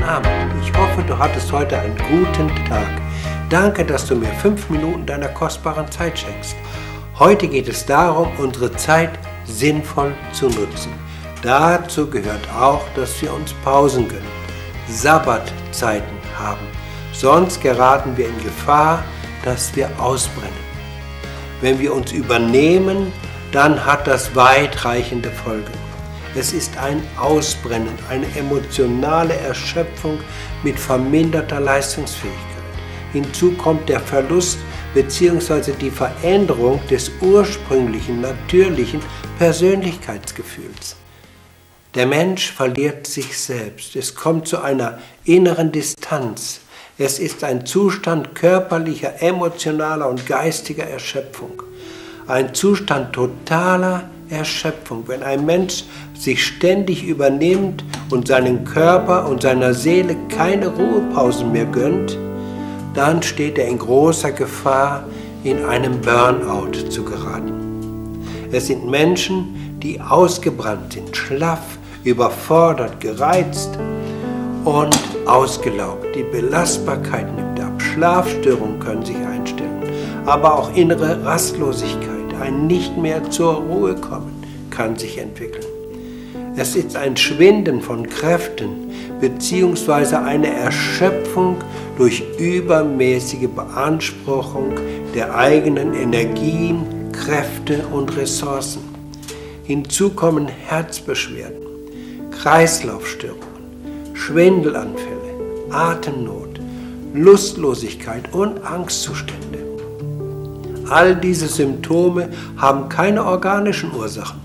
Abend. Ich hoffe, du hattest heute einen guten Tag. Danke, dass du mir 5 Minuten deiner kostbaren Zeit schenkst. Heute geht es darum, unsere Zeit sinnvoll zu nutzen. Dazu gehört auch, dass wir uns Pausen gönnen, Sabbatzeiten haben. Sonst geraten wir in Gefahr, dass wir ausbrennen. Wenn wir uns übernehmen, dann hat das weitreichende Folgen. Es ist ein Ausbrennen, eine emotionale Erschöpfung mit verminderter Leistungsfähigkeit. Hinzu kommt der Verlust bzw. die Veränderung des ursprünglichen, natürlichen Persönlichkeitsgefühls. Der Mensch verliert sich selbst. Es kommt zu einer inneren Distanz. Es ist ein Zustand körperlicher, emotionaler und geistiger Erschöpfung. Ein Zustand totaler Erschöpfung. Wenn ein Mensch sich ständig übernimmt und seinem Körper und seiner Seele keine Ruhepausen mehr gönnt, dann steht er in großer Gefahr, in einem Burnout zu geraten. Es sind Menschen, die ausgebrannt sind, schlaff, überfordert, gereizt und ausgelaugt. Die Belastbarkeit nimmt ab, Schlafstörungen können sich einstellen, aber auch innere Rastlosigkeit, ein nicht mehr zur Ruhe kommen, kann sich entwickeln. Es ist ein Schwinden von Kräften bzw. eine Erschöpfung durch übermäßige Beanspruchung der eigenen Energien, Kräfte und Ressourcen. Hinzu kommen Herzbeschwerden, Kreislaufstörungen, Schwindelanfälle, Atemnot, Lustlosigkeit und Angstzustände. All diese Symptome haben keine organischen Ursachen.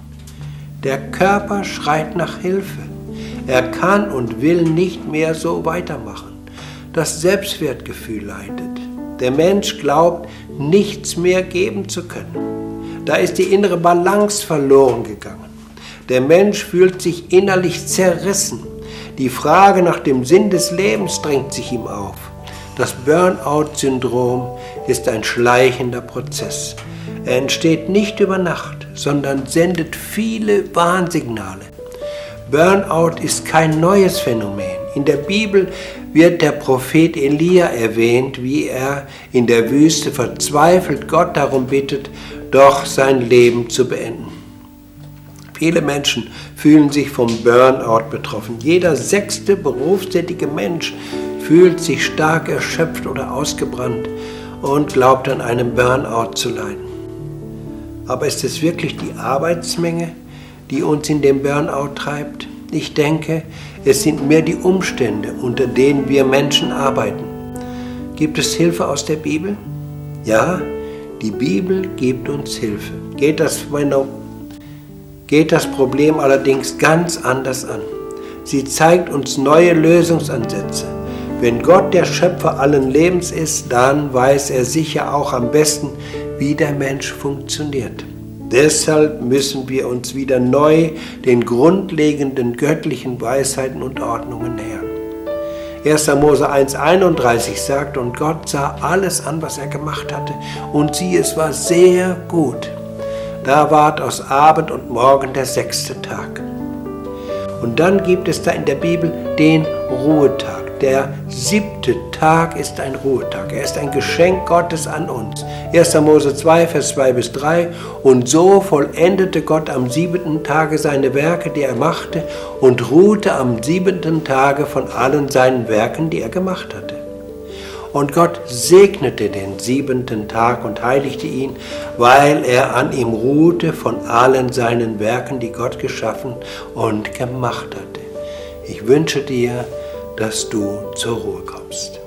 Der Körper schreit nach Hilfe. Er kann und will nicht mehr so weitermachen. Das Selbstwertgefühl leidet. Der Mensch glaubt, nichts mehr geben zu können. Da ist die innere Balance verloren gegangen. Der Mensch fühlt sich innerlich zerrissen. Die Frage nach dem Sinn des Lebens drängt sich ihm auf. Das Burnout-Syndrom ist ein schleichender Prozess. Er entsteht nicht über Nacht, sondern sendet viele Warnsignale. Burnout ist kein neues Phänomen. In der Bibel wird der Prophet Elia erwähnt, wie er in der Wüste verzweifelt Gott darum bittet, doch sein Leben zu beenden. Viele Menschen fühlen sich vom Burnout betroffen. Jeder 6. berufstätige Mensch fühlt sich stark erschöpft oder ausgebrannt und glaubt an einem Burnout zu leiden. Aber ist es wirklich die Arbeitsmenge, die uns in den Burnout treibt? Ich denke, es sind mehr die Umstände, unter denen wir Menschen arbeiten. Gibt es Hilfe aus der Bibel? Ja, die Bibel gibt uns Hilfe. Geht das Problem allerdings ganz anders an. Sie zeigt uns neue Lösungsansätze. Wenn Gott der Schöpfer allen Lebens ist, dann weiß er sicher auch am besten, wie der Mensch funktioniert. Deshalb müssen wir uns wieder neu den grundlegenden göttlichen Weisheiten und Ordnungen nähern. 1. Mose 1,31 sagt, und Gott sah alles an, was er gemacht hatte, und siehe, es war sehr gut. Da ward aus Abend und Morgen der 6. Tag. Und dann gibt es da in der Bibel den Ruhetag. Der 7. Tag ist ein Ruhetag. Er ist ein Geschenk Gottes an uns. 1. Mose 2, Vers 2-3. Und so vollendete Gott am 7. Tage seine Werke, die er machte, und ruhte am 7. Tage von allen seinen Werken, die er gemacht hatte. Und Gott segnete den 7. Tag und heiligte ihn, weil er an ihm ruhte von allen seinen Werken, die Gott geschaffen und gemacht hatte. Ich wünsche dir, dass du zur Ruhe kommst.